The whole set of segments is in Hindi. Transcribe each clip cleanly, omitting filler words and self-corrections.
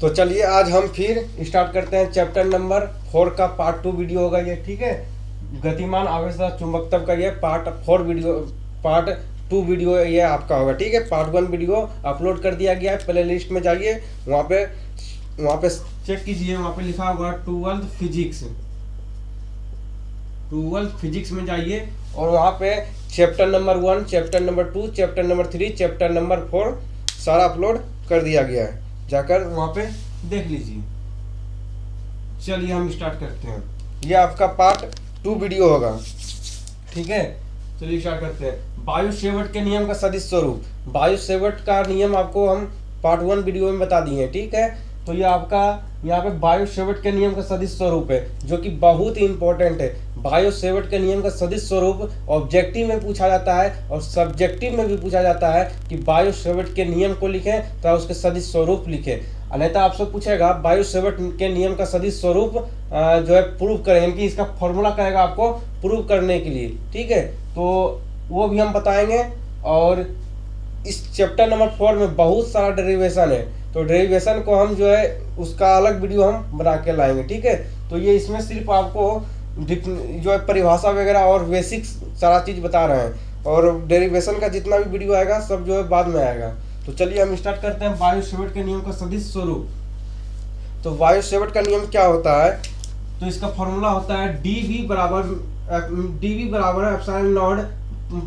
तो चलिए आज हम फिर स्टार्ट करते हैं चैप्टर नंबर 4 का पार्ट 2 वीडियो होगा ये, ठीक है। गतिमान आवेशता चुंबकत्व का ये पार्ट 4 वीडियो, पार्ट 2 वीडियो ये आपका होगा, ठीक है। पार्ट 1 वीडियो अपलोड कर दिया गया है, प्ले लिस्ट में जाइए, वहाँ पे चेक कीजिए, वहाँ पे लिखा होगा 12th फिजिक्स में जाइए और वहाँ पे chapter number 1, chapter number 2, chapter number 3, chapter number 4 सारा अपलोड कर दिया गया है, जाकर वहाँ पे देख लीजिए। चलिए हम स्टार्ट करते हैं, ये आपका पार्ट 2 वीडियो होगा, ठीक है। चलिए स्टार्ट करते हैं। वायु सेवट के नियम का सदिश स्वरूप। वायु सेवट का नियम आपको हम पार्ट 1 वीडियो में बता दिए हैं, ठीक है। तो ये आपका यहाँ पे वायु सेवट के नियम का सदिश स्वरूप है, जो कि बहुत ही इंपॉर्टेंट है। वायु सेवट के नियम का सदिश स्वरूप ऑब्जेक्टिव में पूछा जाता है और सब्जेक्टिव में भी पूछा जाता है कि वायु सेवट के नियम को लिखें तो उसके सदिश स्वरूप लिखें। अन्यथा आपसे पूछेगा वायु सेवट के नियम का सदिश स्वरूप जो है प्रूव करें, यानी कि इसका फॉर्मूला कहेगा आपको प्रूव करने के लिए, ठीक है। तो वो भी हम बताएंगे। और इस चैप्टर नंबर 4 में बहुत सारा डेरिवेशन है, तो डेरिवेशन को हम जो है उसका अलग वीडियो हम बना के लाएंगे, ठीक है। तो ये इसमें सिर्फ आपको जो है परिभाषा वगैरह और बेसिक सारा चीज़ बता रहे हैं, और डेरिवेशन का जितना भी वीडियो आएगा सब जो है बाद में आएगा। तो चलिए हम स्टार्ट करते हैं वायु सेवट के नियम का सदिश स्वरूप। तो वायु सेवट का नियम क्या होता है, तो इसका फॉर्मूला होता है dv बराबर एप्सिलॉन नॉट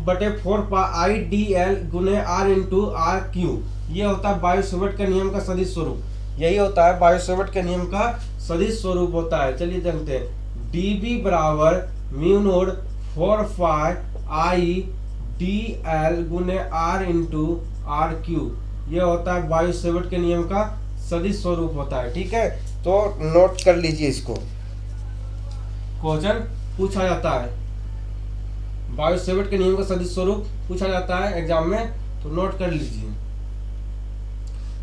बटे 4 पाई dl गुने r इंटू आर क्यू। ये होता है वायु सेवट के नियम का सदिश स्वरूप। यही होता है वायु सेवट के नियम का सदिश स्वरूप होता है। चलिए जानते हैं, dv बराबर म्यू नोड 4 पाई आई dl गुने r इंटू आर क्यू। ये होता है वायु सेवट के नियम का सदिश स्वरूप होता है, ठीक है। तो नोट कर लीजिए, इसको क्वेश्चन पूछा जाता है, वायु सेवट के नियम का सदिश स्वरूप पूछा जाता है एग्जाम में, तो नोट कर लीजिए।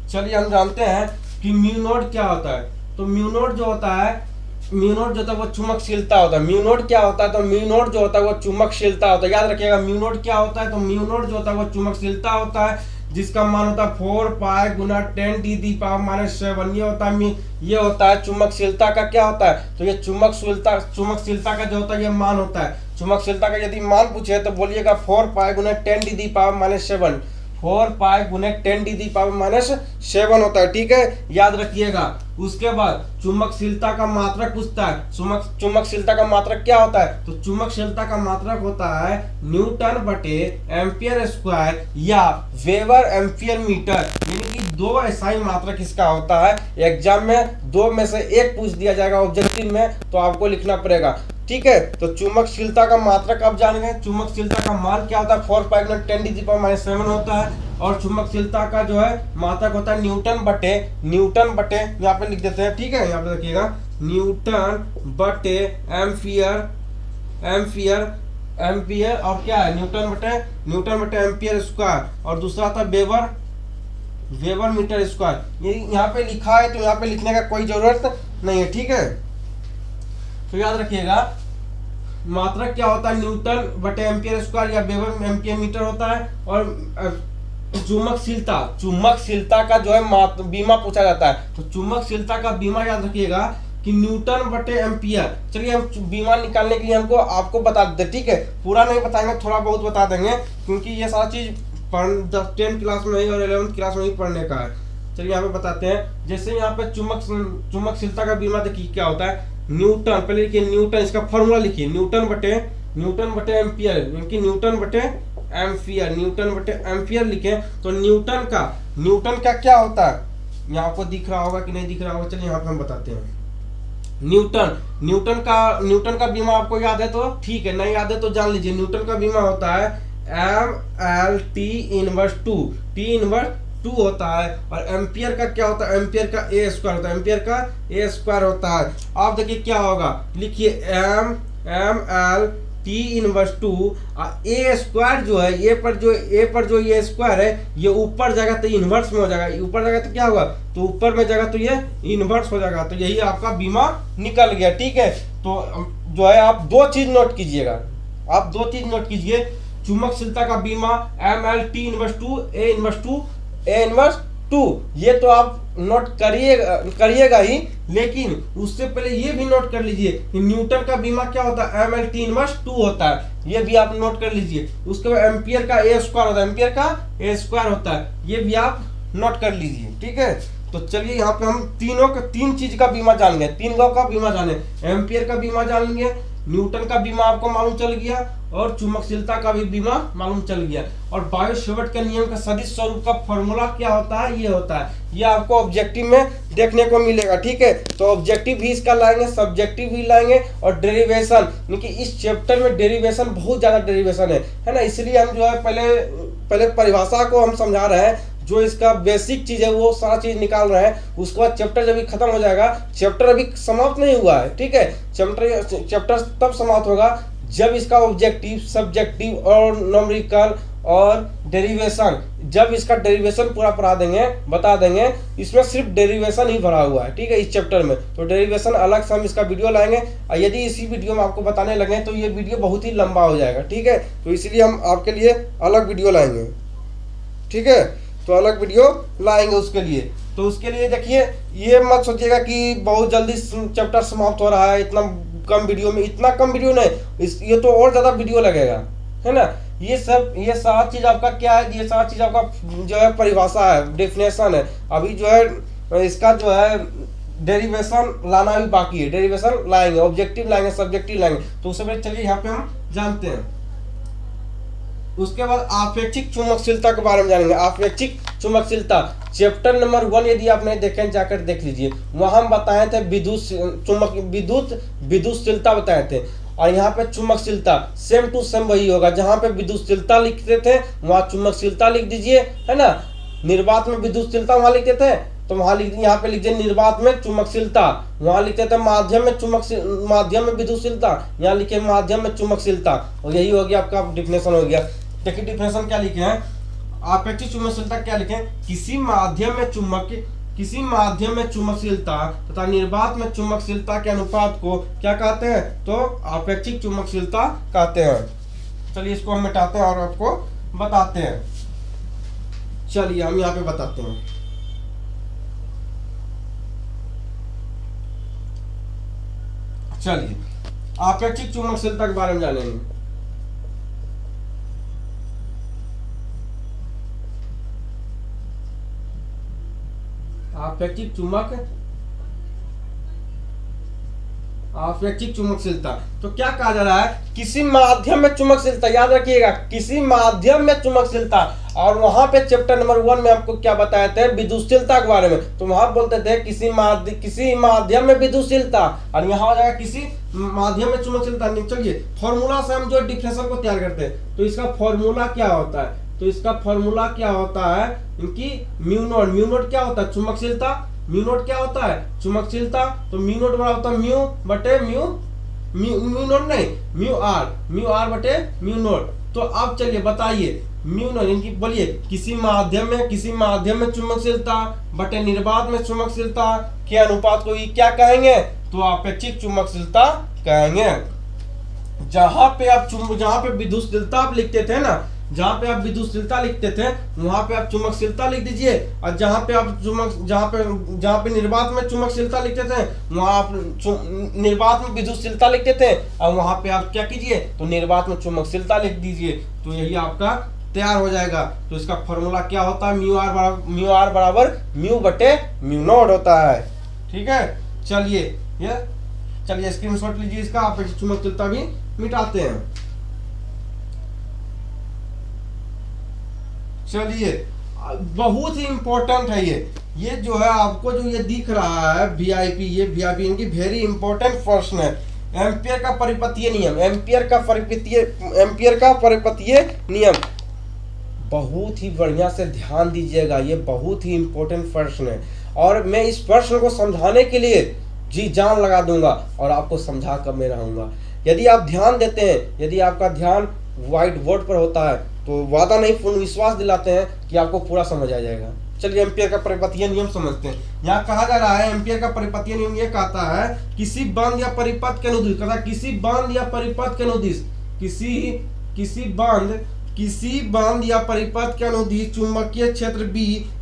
चलिए हम जानते हैं कि म्यू नोड क्या होता है। तो म्यू नोड जो होता है, म्यू नोड जो होता है वो चुंबकशीलता होता है। म्यू नोड क्या होता है, तो म्यू नोड जो होता है वो चुंबकशीलता होता है। याद रखिएगा, म्यू नोड क्या होता है, तो म्यू नोड जो होता है वो चुंबकशीलता होता है, जिसका मान होता है 4 पाई गुना 10 टी दी पावर माइनस 7। ये होता है चुंबकशीलता का क्या होता है, तो ये चुंबकशीलता का जो होता है ये मान होता है। चुंबकशीलता का यदि मान पूछे तो बोलिएगा 4 पाई गुना 10 टी दी पावर माइनस 7। 4 पाई गुने 10 टी दी पावर माइनस 7 होता है, ठीक है, याद रखिएगा। उसके बाद चुंबकशीलता का मात्रक पूछता है। चुंबकशीलता का मात्रक क्या होता है, तो चुंबकशीलता का मात्रक होता है न्यूटन बटे एम्पियर स्क्वायर या वेबर एम्पियर मीटर, यानी कि 2 ऐसा ही मात्रक इसका होता है। एग्जाम में 2 में से 1 पूछ दिया जाएगा ऑब्जेक्टिव में, तो आपको लिखना पड़ेगा, ठीक है। तो चुंबकशीलता का मात्रक अब जान गए। चुंबकशीलता का मान क्या होता है, 4 पाई गुना 10 दी पावर माइनस 7 होता है। और चुंबकशीलता का जो है मात्रक होता है न्यूटन बटे यहाँ पे लिख देते हैं, ठीक है। यहाँ पे देखिएगा, न्यूटन बटे एम्पियर और क्या है, न्यूटन बटे एम्पियर स्क्वायर, और दूसरा था वेबर मीटर स्क्वायर। ये यहाँ पे लिखा है, तो यहाँ पे लिखने का कोई जरूरत नहीं है, ठीक है। तो याद रखिएगा, मात्रक क्या होता है, न्यूटन बटे एम्पियर स्क्वायर या वेबर एम्पियर मीटर होता है। और चुंबकशीलता का जो है बीमा पूछा जाता है। तो चुंबकशीलता का बीमा याद रखिएगा कि न्यूटन बटे एम्पियर। चलिए हम बीमा निकालने के लिए आपको बता देते, ठीक है। पूरा नहीं बताएंगे, थोड़ा बहुत बता देंगे, क्योंकि ये सारा चीज 10th क्लास में ही और 11th क्लास में ही पढ़ने का है। चलिए यहाँ पे बताते हैं। जैसे यहाँ पे चुंबकशीलता का बीमा देखिए क्या होता है, न्यूटन, पहले लिखिए न्यूटन, इसका फॉर्मूला लिखिए, न्यूटन बटे एम्पियर, यानी न्यूटन बटे एम्पियर लिखे। तो न्यूटन का क्या होता है, यहाँ आपको दिख रहा होगा कि नहीं दिख रहा होगा, चलिए यहाँ पे हम बताते हैं। न्यूटन का बीमा आपको याद है तो ठीक है, नहीं याद है तो जान लीजिए। न्यूटन का बीमा होता है ML T इनवर्स 2 होता है। और एम्पियर का क्या होता है, एम्पियर का ए स्क्वायर होता है। आप देखिए क्या होगा, लिखिए ML T इनवर्स 2 ए स्क्वायर जो है, ए पर जो ये स्क्वायर है, ये ऊपर जाएगा तो इनवर्स में हो जाएगा, ऊपर जाएगा तो क्या होगा, तो ऊपर में जाएगा तो ये इनवर्स हो जाएगा। तो यही आपका बीमा निकल गया, ठीक है। तो जो है आप 2 चीज नोट कीजिएगा, चुंबकशीलता का बीमा ML T inverse 2 A inverse 2 ये तो आप नोट करिएगा ही, लेकिन उससे पहले ये भी नोट कर लीजिए कि न्यूटन का बीमा क्या होता है, mL/2 होता है, ये भी आप नोट कर लीजिए। उसके बाद एम्पियर का A स्क्वायर होता है, एम्पियर का A स्क्वायर होता है, ये भी आप नोट कर लीजिए। ठीक है, तो चलिए यहाँ पे हम तीन चीज का बीमा जान गए, 3 गो का बीमा जाने, एम्पियर का बीमा जान लेंगे, न्यूटन का बीमा आपको मालूम चल गया, और चुंबकशीलता का भी बीमा मालूम चल गया। और बायो-सेवर्ट के नियम का सदिश स्वरूप का फॉर्मूला क्या होता है, ये होता है, ये आपको ऑब्जेक्टिव में देखने को मिलेगा। ठीक है, तो ऑब्जेक्टिव भी इसका लाएंगे, सब्जेक्टिव भी लाएंगे, और डेरिवेशन, यानी इस चैप्टर में डेरिवेशन बहुत ज्यादा डेरिवेशन है ना, इसलिए हम जो है पहले परिभाषा को हम समझा रहे हैं, जो इसका बेसिक चीज है वो सारा चीज निकाल रहे हैं। उसके बाद चैप्टर जब खत्म हो जाएगा, चैप्टर अभी समाप्त नहीं हुआ है। ठीक है, चैप्टर तब समाप्त होगा जब इसका ऑब्जेक्टिव, सब्जेक्टिव और न्यूमेरिकल और डेरिवेशन, जब इसका डेरिवेशन पूरा पढ़ा देंगे, बता देंगे। इसमें सिर्फ डेरिवेशन ही भरा हुआ है। ठीक है, इस चैप्टर में तो डेरिवेशन अलग से हम इसका वीडियो लाएंगे, और यदि इसी वीडियो में आपको बताने लगे तो ये वीडियो बहुत ही लंबा हो जाएगा। ठीक है, तो इसलिए हम आपके लिए अलग वीडियो लाएंगे। ठीक है, तो अलग वीडियो लाएंगे उसके लिए। तो उसके लिए देखिए, ये मत सोचिएगा कि बहुत जल्दी चैप्टर समाप्त हो रहा है इतना कम वीडियो में, इतना कम वीडियो नहीं, ये तो और ज्यादा वीडियो लगेगा, है ना। ये सारा चीज आपका क्या है, ये सारा चीज आपका जो है परिभाषा है, डेफिनेशन है। अभी जो है इसका जो है डेरिवेशन लाना भी बाकी है, डेरिवेशन लाएंगे, ऑब्जेक्टिव लाएंगे, सब्जेक्टिव लाएंगे। तो उससे पहले चलिए यहाँ पे हम जानते हैं। उसके बाद आपेक्षिक चुंबकशीलता के बारे में जानेंगे। आपेक्षिक चुंबकशीलता चैप्टर नंबर 1 यदि आप नहीं देखें जाकर देख लीजिए, वहां हम बताए थे विद्युतशीलता बताए थे, और यहाँ पे चुंबकशीलता सेम टू सेम वही होगा। जहाँ पे विद्युतशीलता लिखते थे वहां चुंबकशीलता लिख दीजिए, है ना। निर्वात में विद्युतशीलता वहां लिखते थे, तो वहां यहाँ पे लिख दीजिए निर्वात में चुंबकशीलता। वहां लिखते थे माध्यम में विद्युतशीलता, यहाँ लिखे माध्यम में चुंबकशीलता, और यही हो गया आपका डिफिनेशन हो गया। देखिए डिफिनेशन क्या लिखे हैं, आपेक्षिक चुंबकशीलता क्या लिखे, किसी माध्यम में चुंबकशीलता तथा निर्वात में चुंबकशीलता के अनुपात को क्या कहते हैं, तो आपेक्षिक चुंबकशीलता कहते हैं। चलिए इसको हम मिटाते हैं और आपको बताते हैं। चलिए हम यहाँ पे बताते हैं। चलिए आपेक्षिक चुंबकशीलता के बारे में जानेंगे। आपेक्षिक चुंबकशीलता तो क्या कहा जा रहा है, किसी माध्यम में चुंबकशीलता, याद रखिएगा किसी माध्यम में चुंबकशीलता। और वहां पे चैप्टर नंबर 1 में आपको क्या बताए थे, विद्युतशीलता के बारे में, तो वहां बोलते थे किसी माध्यम में विद्युतशीलता, और यहाँ हो जाएगा किसी माध्यम में चुंबकशीलता। चलिए फॉर्मूला से हम जो डिफिनेशन को तैयार करते हैं, तो इसका फॉर्मूला क्या होता है, तो इसका फॉर्मूला क्या होता है इनकी म्यू नोट क्या होता है, चुंबकशीलता। म्यू नोट क्या होता है, चुंबकशीलता, तो म्यू नोट बराबर होता है म्यू बटे म्यू नोट नहीं, म्यू आर बटे म्यू नोट। तो अब चलिए बताइए म्यू नोट इनकी बोलिए, किसी माध्यम में चुंबकशीलता बटे निर्वात में चुंबकशीलता के अनुपात को क्या कहेंगे, तो आपेक्षिक चुंबकशीलता कहेंगे। जहां पे विद्युतशीलता आप लिखते थे ना, जहां पे आप विद्युतशीलता लिखते थे वहां पे आप चुंबकशीलता लिख दीजिए, और जहां पे निर्वात में चुंबकशीलता लिखते थे वहां आप निर्वात में विद्युतशीलता लिखते थे, और वहां पे आप क्या कीजिए, तो निर्वात में चुंबकशीलता लिख दीजिए। तो यही आपका तैयार हो जाएगा। तो इसका फॉर्मूला क्या होता है, म्यू आर बराबर म्यू बटे म्यू नोट होता है। ठीक है, चलिए स्क्रीनशॉट लीजिए इसका, आपेक्षिक चुंबकशीलता भी मिटाते हैं। चलिए बहुत ही इंपॉर्टेंट है ये जो है आपको जो ये दिख रहा है VIP, ये VIP इनकी वेरी इंपॉर्टेंट प्रश्न है। एम्पियर का परिपतीय नियम बहुत ही बढ़िया से ध्यान दीजिएगा, ये बहुत ही इंपॉर्टेंट प्रश्न है, और मैं इस प्रश्न को समझाने के लिए जी जान लगा दूंगा और आपको समझा कर मैं रहूंगा। यदि आप ध्यान देते हैं, यदि आपका ध्यान व्हाइट बोर्ड पर होता है, तो वादा नहीं पूर्ण विश्वास दिलाते हैं कि आपको पूरा समझ आ जाएगा। चलिए एम्पियर का परिपथीय नियम समझते हैं। यहाँ कहा जा रहा है एम्पियर का परिपथीय नियम ये कहता है, किसी बांध या परिपथ के अनुदिश, किसी बांध या परिपथ के अनुदिश, किसी बांध किसी बंद या परिपथ के अनुदिश चुंबकीय क्षेत्र B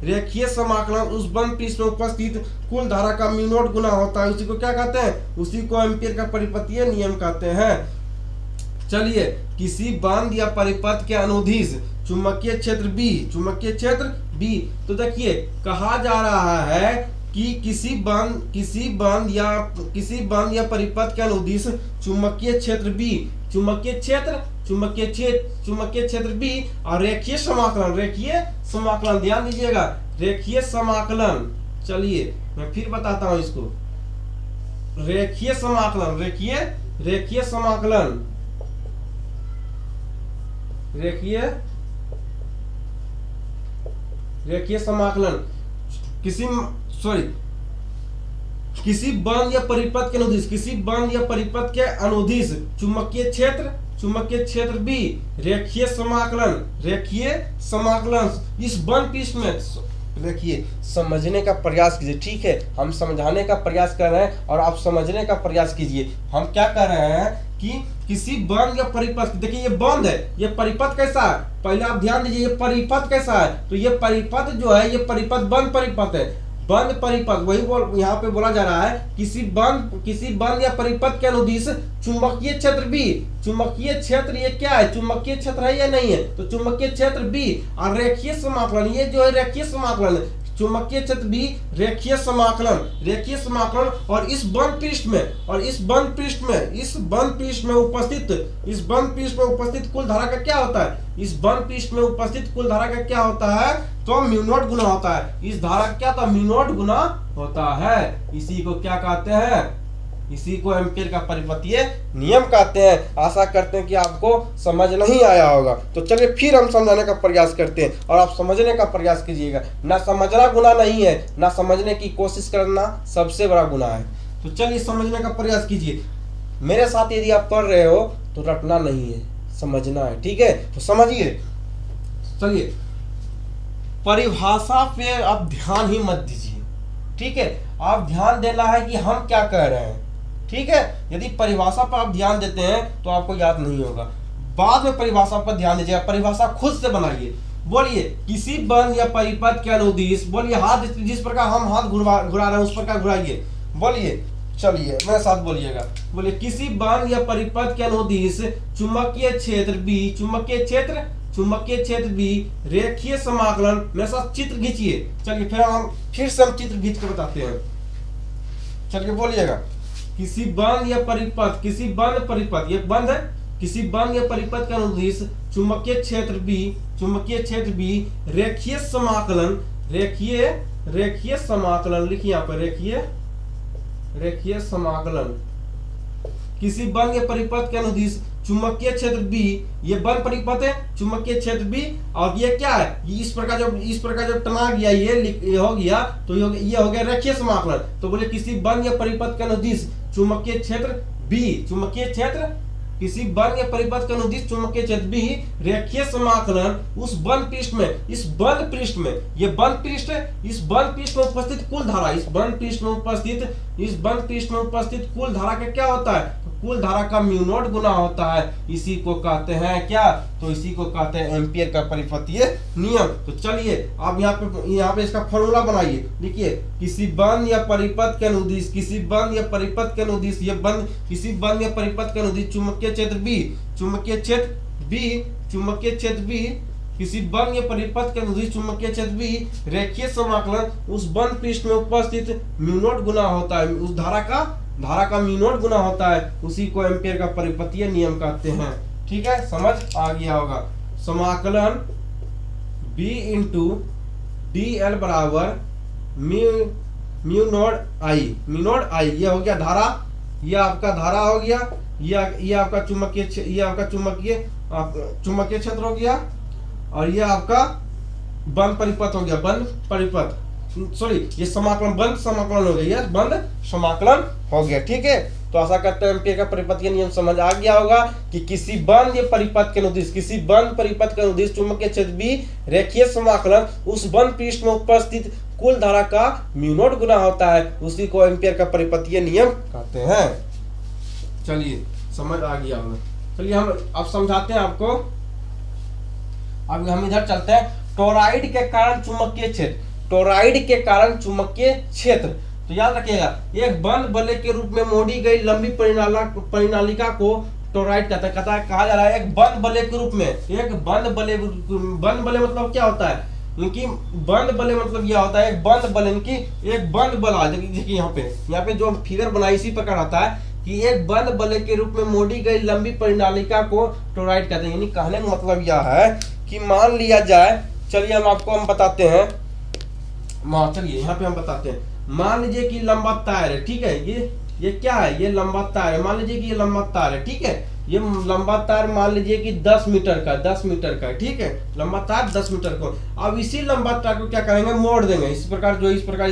रेखीय समाकलन उस बंद पृष्ठ में उपस्थित कुल धारा का म्यू नॉट गुना होता है। उसी को क्या कहते हैं? उसी को एम्पीयर का परिपथीय नियम कहते हैं। चलिए, किसी बंद या परिपथ के अनुदिश चुंबकीय क्षेत्र B, तो देखिए कहा जा रहा है कि किसी बंद या परिपथ के अनुदिश चुंबकीय क्षेत्र B, चुंबकीय क्षेत्र B और रेखीय समाकलन ध्यान दीजिएगा, रेखीय समाकलन। चलिए मैं फिर बताता हूं इसको, रेखीय समाकलन किसी बंद या परिपथ के अनुदिश चुंबकीय क्षेत्र B रेखीय समाकलन इस बंद पृष्ठ में। देखिए, समझने का प्रयास कीजिए, ठीक है? हम समझाने का प्रयास कर रहे हैं और आप समझने का प्रयास कीजिए। हम क्या कर रहे हैं कि किसी बंद या परिपथ, देखिए ये बंद है, ये परिपथ कैसा है? पहले आप ध्यान दीजिए, ये परिपथ कैसा है? तो ये परिपथ जो है, ये परिपथ बंद परिपथ है, बंद परिपथ। वही यहाँ पे बोला जा रहा है, किसी बंद या परिपथ के अनुदिश चुंबकीय क्षेत्र B, चुंबकीय क्षेत्र ये क्या है? चुंबकीय क्षेत्र है या नहीं है? तो चुंबकीय क्षेत्र B और रेखीय समाकलन, ये जो है रेखीय समाकलन है, चुंबकीय क्षेत्र B रेखीय समाकलन और इस बंद पृष्ठ में उपस्थित कुल धारा का क्या होता है? इस बंद पृष्ठ में उपस्थित कुल धारा का क्या होता है? तो म्यू नॉट गुना होता है। इस धारा का क्या था? म्यू नॉट गुना होता है। इसी को क्या कहते हैं? इसी को एम्पीयर का परिपथीय नियम कहते हैं। आशा करते हैं कि आपको समझ नहीं आया होगा। तो चलिए फिर हम समझाने का प्रयास करते हैं और आप समझने का प्रयास कीजिएगा। ना समझना गुनाह नहीं है, ना समझने की कोशिश करना सबसे बड़ा गुनाह है। तो चलिए समझने का प्रयास कीजिए। मेरे साथ यदि आप पढ़ रहे हो तो रटना नहीं है, समझना है, ठीक है? तो समझिए। चलिए, परिभाषा पे आप ध्यान ही मत दीजिए, ठीक है? आप ध्यान देना है कि हम क्या कह रहे हैं, ठीक है? यदि परिभाषा पर आप ध्यान देते हैं तो आपको याद नहीं होगा। बाद में परिभाषा पर ध्यान दीजिएगा, परिभाषा खुद से बनाइए। बोलिए, किसी बंद या परिपथ के अनुदिश, बोलिए हाथ जिस प्रकार हम हाथ घुरा रहे हैं उस प्रकार घुराइए। बोलिए, चलिए मेरे साथ बोलिएगा। बोलिए, किसी बंद या परिपथ के अनुदिश चुंबकीय क्षेत्र B रेखीय समाकलन, मेरे साथ चित्र खींचिए। चलिए फिर से हम चित्र खींच के बताते हैं। चलिए बोलिएगा, किसी बंद या परिपथ, किसी बंद परिपथ, ये बंद है, किसी बंद या परिपथ का अनुदिश चुंबकीय क्षेत्र B रेखीय समाकलन, रेखीय समाकलन लिखिए यहाँ पर, रेखीय समाकलन किसी बंद या परिपथ के अनुदिश चुंबकीय क्षेत्र B, ये बंद परिपथ है, चुंबकीय क्षेत्र B, और ये क्या है? ये इस प्रकार जो टना गया, ये हो गया, तो ये हो गया रेखीय समाकलन। तो बोले, किसी बंद या परिपथ के अनुदिश चुंबकीय क्षेत्र B, किसी बंद या परिपथ के अनुदिश चुंबकीय क्षेत्र B रेखीय समाकलन उस बंद पृष्ठ में, इस बंद पृष्ठ में, ये बंद पृष्ठ है, इस बंद पृष्ठ में उपस्थित कुल धारा, इस बंद पृष्ठ में उपस्थित कुल धारा का क्या होता है? कुल धारा का म्यू नॉट गुना होता है। इसी को कहते हैं क्या? तो इसी को कहते हैं एम्पीयर का परिपथीय नियम। तो चलिए आप यहाँ पे इसका फॉर्मूला बनाइए, लिखिए, किसी बंद या परिपथ के अनुदिश, किसी बंद या परिपथ के अनुदिश चुंबकीय क्षेत्र B, किसी बंद या परिपथ के अनुदिश चुंबकीय क्षेत्र B रेखीय समाकलन उस बंद पृष्ठ में उपस्थित म्यू नॉट गुना होता है, उस धारा का म्यू नॉट गुना होता है। उसी को एम्पीयर का परिपथीय नियम कहते हैं। ठीक है, समझ आ गया होगा। समाकलन B इंटू DL बराबर म्यू नॉट आई, ये हो गया धारा, ये आपका धारा हो गया, ये आपका चुंबकीय क्षेत्र हो गया, और ये आपका बंद परिपथ हो गया, ये समाकलन बंद समाकलन हो गया, ये बंद समाकलन हो गया। ठीक है, तो आशा करते हैं एम्पीयर का परिपथीय नियम समझ आ गया होगा कि किसी बंद या परिपथ के अनुदिश चुंबकीय क्षेत्र B रेखीय समाकलन उस बंद पृष्ठ में उपस्थित कुल धारा का म्यू नॉट गुना होता है, उसी को एम्पीयर का परिपथीय नियम कहते हैं। चलिए समझ आ गया होगा। चलिए हम अब समझाते हैं आपको। अब हम इधर चलते हैं, टोरॉइड के कारण चुंबकीय क्षेत्र, टोरॉइड के कारण चुंबकीय क्षेत्र। तो याद रखिएगा, एक बंद बल्ले के रूप में मोड़ी गई लंबी परिनालिका को टोरॉइड कहा जा रहा है। एक बंद बल्ले के रूप में, एक बंद बल्ले मतलब क्या होता है, क्योंकि बंद बल्ले मतलब यह होता है एक बंद बल्ले, एक बंद बला, देखिए यहाँ पे जो फिगर बना इसी प्रकार आता है कि एक बंद बल्ले के रूप में मोड़ी गई लंबी परिनालिका को टोरॉइड कहते हैं। यानी कहने का मतलब यह है कि मान लिया जाए, चलिए हम बताते हैं, चलिए यहाँ पे हम बताते हैं, मान लीजिए कि लंबा तार है, ठीक है, ये क्या है, ये लंबा तार है, मान लीजिए कि ये लंबा तार है, ठीक है, ये लंबा तार मान लीजिए कि 10 मीटर का है, ठीक है, लंबा तार 10 मीटर को। अब इसी लंबा तार को क्या करेंगे, मोड़ देंगे इस प्रकार, जो इस प्रकार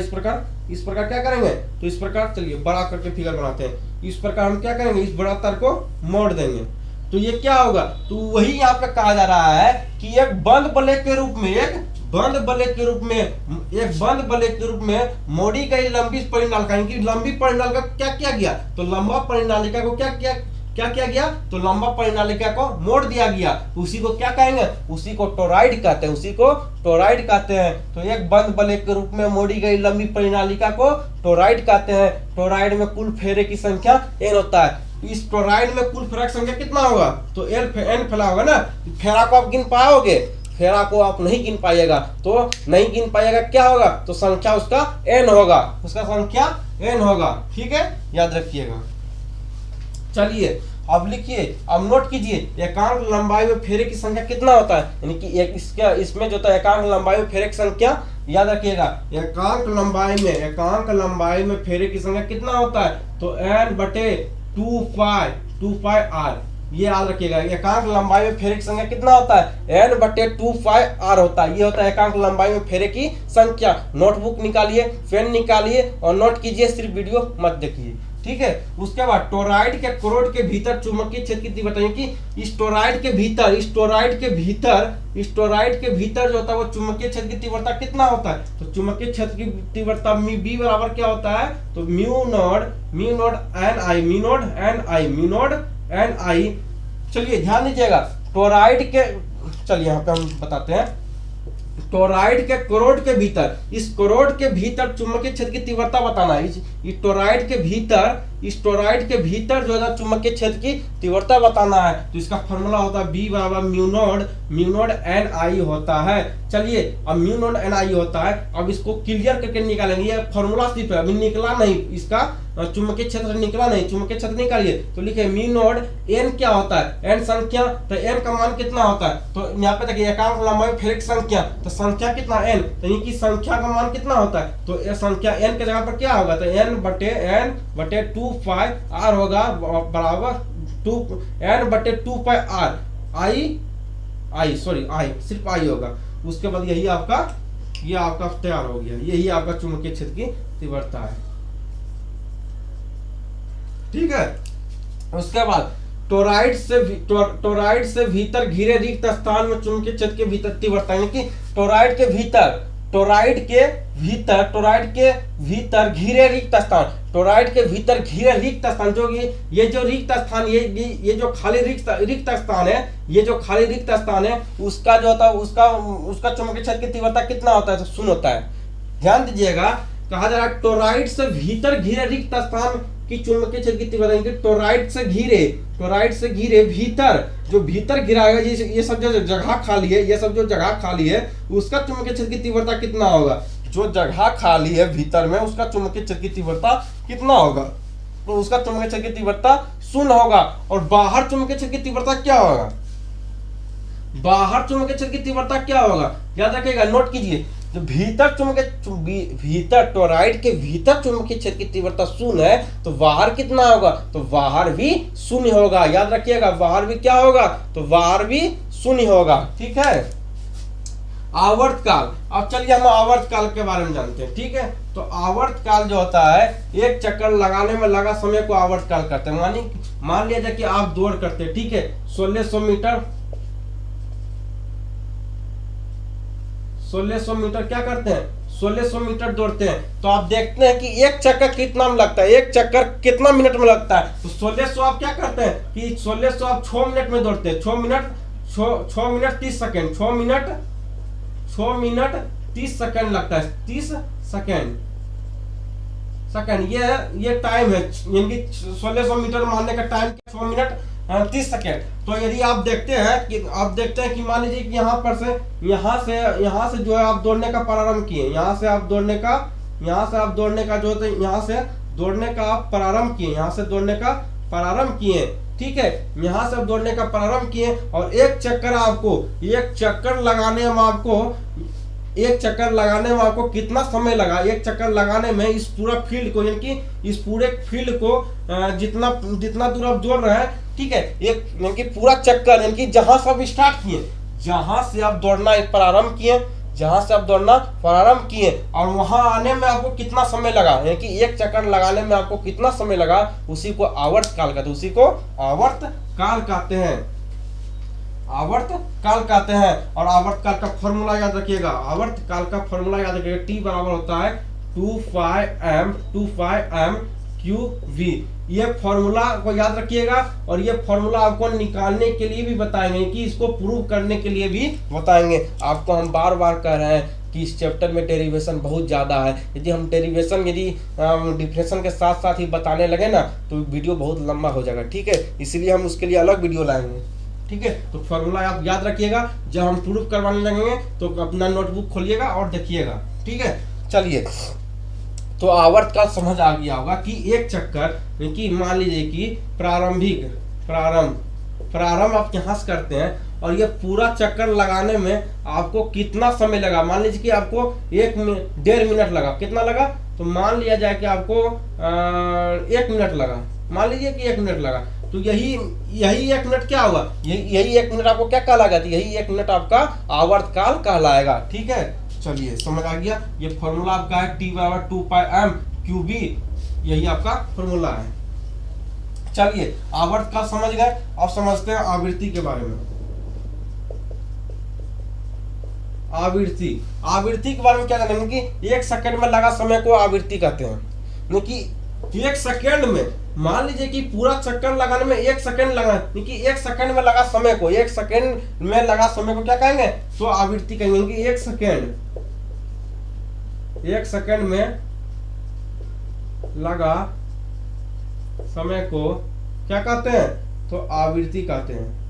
क्या करेंगे, तो इस प्रकार, चलिए बड़ा करके फिगर बनाते हैं, इस प्रकार हम क्या करेंगे, इस बड़ा तार को मोड़ देंगे। तो ये क्या होगा, तो वही यहाँ पे कहा जा रहा है कि एक बंद बल्ले के रूप में, एक बंद बल्ले के रूप में मोड़ी गई लंबी परिनालिका, यानी लंबी परिनालिका क्या किया गया, तो लंबा परिनालिका को क्या किया गया, तो लंबा परिनालिका को मोड़ दिया गया। उसी को क्या कहेंगे, उसी को टोरॉइड कहते हैं, तो एक बंद बल्ले के रूप में मोड़ी गई लंबी परिनालिका को टोरॉइड कहते हैं। टोरॉइड में कुल फेरे की संख्या n होता है। इस टोरॉइड में कुल फेरा की संख्या कितना होगा, तो n फेरा होगा ना। फेरा को आप गिन पाओगे, फेरा को आप नहीं गिन पाइएगा, तो नहीं गिन पाइएगा, क्या होगा, तो संख्या उसका n होगा, संख्या n होगा, ठीक है, याद रखिएगा। चलिए अब लिखिए, अब नोट कीजिए, एकांक लंबाई में फेरे की संख्या कितना होता है, यानी कि इसमें जो था एकांक लंबाई में फेरे की संख्या, याद रखिएगा, एकांक लंबाई में फेरे की संख्या कितना होता है, तो n/2π ये याद रखिएगा। एकांक लंबाई में फेरे की संख्या कितना होता है, n/2πr होता है। ये होता है एकांक लंबाई में फेरे की संख्या। नोटबुक निकालिए, पेन निकालिए और नोट कीजिए, सिर्फ वीडियो मत देखिए, ठीक है। उसके बाद टोरॉइड के कोरोड के भीतर चुंबकीय क्षेत्र की तीव्रता, कि इस टोरॉइड के भीतर जो होता है वो चुंबकीय क्षेत्र की तीव्रता कितना होता है, तो चुंबकीय क्षेत्र की तीव्रता B बराबर क्या होता है, तो म्यू नॉट ni। चलिए ध्यान दीजिएगा, टोरॉइड के, चलिए यहाँ पे हम बताते हैं, टोरॉइड के कोरोड के भीतर, इस कोरोड के भीतर चुंबकीय क्षेत्र की तीव्रता बताना है। इस टोरॉइड के भीतर जो है चुंबकीय क्षेत्र की तीव्रता बताना है। तो इसका फॉर्मूला होता है B बराबर म्यू नॉट ni होता है। चलिए अब म्यू नॉट ni होता है, अब इसको क्लियर करके निकालेंगे। ये फॉर्मूला सिर्फ है, अभी निकला नहीं, इसका चुंबकीय क्षेत्र निकला नहीं, चुंबकीय क्षेत्र निकालिए। तो लिखे म्यू नॉट n क्या होता है, n संख्या, तो n का मान कितना होता है, तो यहाँ पे देखिए एकांक लंबाई फेरे की संख्या, तो संख्या कितना n, तो ये की संख्या का मान कितना होता है, तो ये संख्या n के जगह पर क्या होगा, तो n/2πr होगा, बराबर n/2πr i, सिर्फ i होगा। उसके बाद यही आपका तैयार हो गया, यही आपका चुंबकीय क्षेत्र की तीव्रता है, ठीक है। उसके बाद टोरॉइड से भीतर घिरे रिक्त स्थान में चुंबकीय क्षेत्र के भीतर तीव्रता, यानी कि टोरॉइड के भीतर घिरे रिक्त स्थान, जो ये जो रिक्त स्थान, ये जो खाली रिक्त स्थान है, उसका जो होता है उसका चुंबकीय क्षेत्र की तीव्रता कितना होता है, तो 0 होता है। ध्यान दीजिएगा, कहा जा रहा है टोरॉइड से भीतर घिरे रिक्त स्थान की चुंबकीय क्षेत्र की तीव्रता, टोरॉइड से घिरे भीतर, जो भीतर घिरा है, ये सब जो जगह खाली है, उसका चुंबकीय क्षेत्र की तीव्रता कितना होगा, जो जगह खाली है भीतर में, उसका चुंबकीय क्षेत्र की तीव्रता कितना होगा, तो उसका चुंबकीय क्षेत्र की तीव्रता 0 होगा। और बाहर चुंबकीय क्षेत्र की तीव्रता क्या होगा, याद रखिएगा, नोट कीजिए, जो भीतर टोरॉइड के भीतर चुंबकीय क्षेत्र की तीव्रता 0 है, तो बाहर कितना होगा, तो बाहर भी 0 होगा। याद रखिएगा, बाहर भी क्या होगा, तो बाहर भी 0 होगा, ठीक है। आवर्तकाल, अब चलिए हम आवर्तकाल के बारे में जानते हैं, ठीक है। तो आवर्तकाल जो होता है, एक चक्कर लगाने में लगा समय को आवर्तकाल कहते हैं। मान लिया जाए कि आप दौड़ करते हैं, ठीक है, 1600 मीटर क्या करते हैं, 1600 मीटर दौड़ते हैं। तो आप देखते हैं कि एक चक्कर कितना में लगता है, एक चक्कर कितना मिनट में लगता है, तो 1600 आप क्या करते हैं कि 1600 आप 6 मिनट में दौड़ते हैं, 6 6 मिनट 30 सेकेंड, 6 मिनट 30 सेकेंड लगता है, 30 सेकेंड ये टाइम है, यानी 1600 मीटर मारने का टाइम 6 मिनट 30 सेकेंड। तो यदि आप देखते हैं कि मान लीजिए कि यहाँ से जो है आप दौड़ने का प्रारंभ किए, यहाँ से आप दौड़ने का जो है यहाँ से दौड़ने का आप प्रारंभ किए, यहाँ से दौड़ने का प्रारंभ किए, ठीक है, यहाँ से आप दौड़ने का प्रारंभ किए और एक चक्कर लगाने में आपको कितना समय लगा। एक चक्कर लगाने में इस पूरा फील्ड को, यानी कि इस पूरे फील्ड को जितना दूर आप दौड़ रहे हैं, ठीक है, एक यानी कि पूरा चक्कर, यानी कि जहां से आप स्टार्ट किए, जहां से आप दौड़ना प्रारंभ किए और वहां आने में आपको कितना समय लगा, यानी कि एक चक्कर लगाने में आपको कितना समय लगा, उसी को आवर्त काल कहते हैं। और आवर्त काल का फॉर्मूला याद रखिएगा, T बराबर होता है 2πm QV। ये फॉर्मूला को याद रखिएगा और ये फॉर्मूला आपको निकालने के लिए भी बताएंगे, कि इसको प्रूव करने के लिए भी बताएंगे। आपको हम बार बार कह रहे हैं कि इस चैप्टर में डेरिवेशन बहुत ज़्यादा है। यदि हम डेरिवेशन डिफिनेशन के साथ साथ ही बताने लगे ना तो वीडियो बहुत लंबा हो जाएगा, ठीक है, इसलिए हम उसके लिए अलग वीडियो लाएंगे, ठीक है। तो फॉर्मूला आप याद रखिएगा, जब हम प्रूफ करवाने लगेंगे तो अपना नोटबुक खोलिएगा और देखिएगा, ठीक है। चलिए, तो आवर्त काल समझ आ गया होगा कि एक चक्कर, कि मान लीजिए कि प्रारंभ आप यहाँ से करते हैं और ये पूरा चक्कर लगाने में आपको कितना समय लगा। मान लीजिए कि आपको 1.5 मिनट लगा, कितना लगा, तो मान लिया जाए कि आपको 1 मिनट लगा, मान लीजिए कि 1 मिनट लगा, तो यही 1 मिनट क्या होगा, यही 1 मिनट आपको क्या कहलाएगा, यही 1 मिनट आपका आवर्त काल कहलाएगा, ठीक है। चलिए, समझ आ गया। ये फॉर्मूला आपका है T बराबर 2πm QV, यही आपका फॉर्मूला है। चलिए, आवर्त काल समझ गए, अब समझते हैं आवृत्ति के बारे में। आवृत्ति के बारे में क्या जानेंगे कि 1 सेकंड में लगा समय को आवृत्ति कहते हैं। कि 1 सेकंड में, मान लीजिए कि पूरा चक्कर लगाने में 1 सेकंड लगा, कि 1 सेकंड में लगा समय को, 1 सेकंड में लगा समय को क्या कहेंगे, तो आवृत्ति कहेंगे। कि 1 सेकंड में लगा समय को क्या कहते हैं, तो आवृत्ति कहते हैं।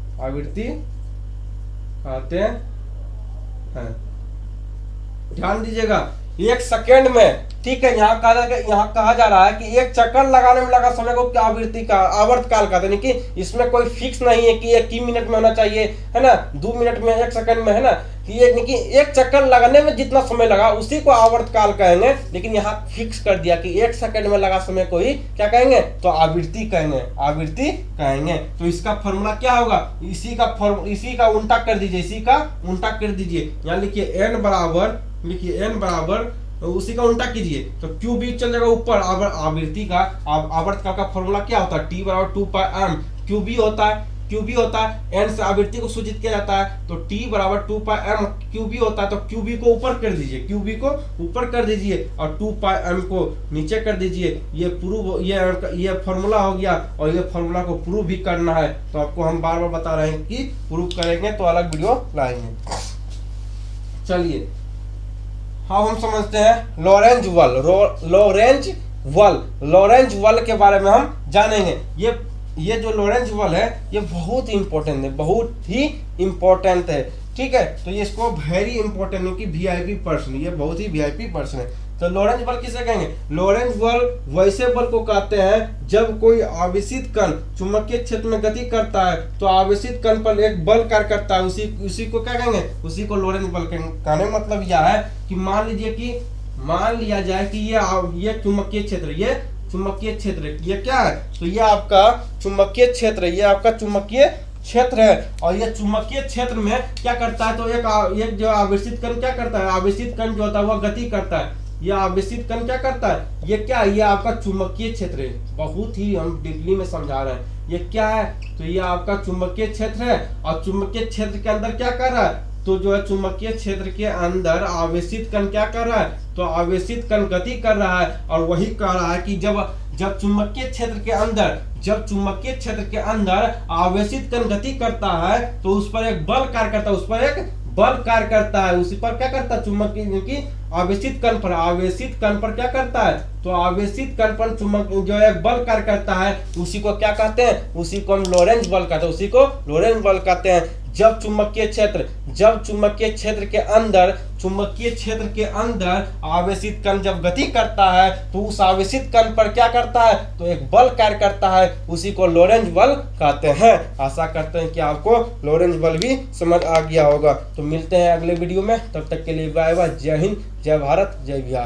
ध्यान दीजिएगा, 1 सेकंड में, ठीक है, यहाँ कहा जा रहा है कि एक चक्कर लगाने में लगा समय को क्या आवृत्ति का आवर्त काल कहते हैं। कि इसमें कोई फिक्स नहीं है कि 1 मिनट में होना चाहिए, है ना, 2 मिनट में, 1 सेकंड में, है ना, कि एक चक्कर लगाने में जितना समय लगा उसी को आवर्त काल कहेंगे। लेकिन यहाँ फिक्स कर दिया कि 1 सेकंड में लगा समय को ही क्या कहेंगे, तो आवृत्ति कहेंगे। तो इसका फॉर्मूला क्या होगा, इसी का उल्टा कर दीजिए, यहाँ लिखिए n बराबर, तो उसी का उल्टा कीजिए, तो QV चल जाएगा ऊपर। आवृत्ति का आवर्त काल का फॉर्मूला क्या होता है, T बराबर 2πm QV होता है, n से आवृत्ति को सूचित किया जाता है, तो T बराबर 2πm QV होता है। तो QV को ऊपर कर दीजिए, और 2πm को नीचे कर दीजिए। ये फॉर्मूला हो गया, और ये फॉर्मूला को प्रूव भी करना है, तो आपको हम बार बार बता रहे हैं कि प्रूव करेंगे तो अलग वीडियो लाएंगे। चलिए, हाँ, हम समझते हैं लॉरेंज वॉल के बारे में हम जानेंगे। ये जो लॉरेंज वॉल है, ये बहुत ही इम्पोर्टेंट है, ठीक है। तो ये इसको वेरी इंपॉर्टेंट है कि वीआईपी पर्सन, ये बहुत ही वीआईपी पर्सन है। तो लॉरेंज बल किसे कहेंगे, लॉरेंज बल वैसे बल को कहते हैं जब कोई आवेशित कण चुंबकीय क्षेत्र में गति करता है, तो आवेशित कण पर एक बल कार्य करता है, उसी को क्या कहेंगे, उसी को लॉरेंज बल कहने। मतलब यह है कि मान लिया जाए कि ये चुंबकीय क्षेत्र, ये क्या है, तो ये आपका चुंबकीय क्षेत्र है, और ये चुंबकीय क्षेत्र में क्या करता है, तो एक जो आवेशित कण क्या करता है, आवेशित कण जो होता है वह गति करता है। यह आवेशित कण क्या करता है, ये क्या है, ये आपका चुंबकीय क्षेत्र है। बहुत ही हम डीपली में समझा रहे हैं, ये क्या है, तो ये आपका चुंबकीय क्षेत्र है। और चुंबकीय क्षेत्र के अंदर क्या कर रहा है, तो जो है चुंबकीय क्षेत्र के अंदर आवेशित कण क्या कर रहा है, तो आवेशित कण गति कर रहा है, और वही कह रहा है कि जब चुंबकीय क्षेत्र के अंदर आवेशित कण गति करता है तो उस पर एक बल कार्य करता है, उसी पर क्या करता है, चुंबकीय की आवेशित कण पर क्या करता है, तो आवेशित कण पर चुंबक जो एक बल कार्य करता है, उसी को क्या कहते हैं, उसी को हम लोरेंज बल कहते हैं। जब चुंबकीय क्षेत्र के अंदर आवेशित कण जब गति करता है तो उस आवेशित कण पर क्या करता है, तो एक बल कार्य करता है, उसी को लोरेंज बल कहते हैं। आशा करते हैं कि आपको लोरेंज बल भी समझ आ गया होगा। तो मिलते हैं अगले वीडियो में, तब तक के लिए बाय बाय। जय हिंद, जय भारत, जय बिहार।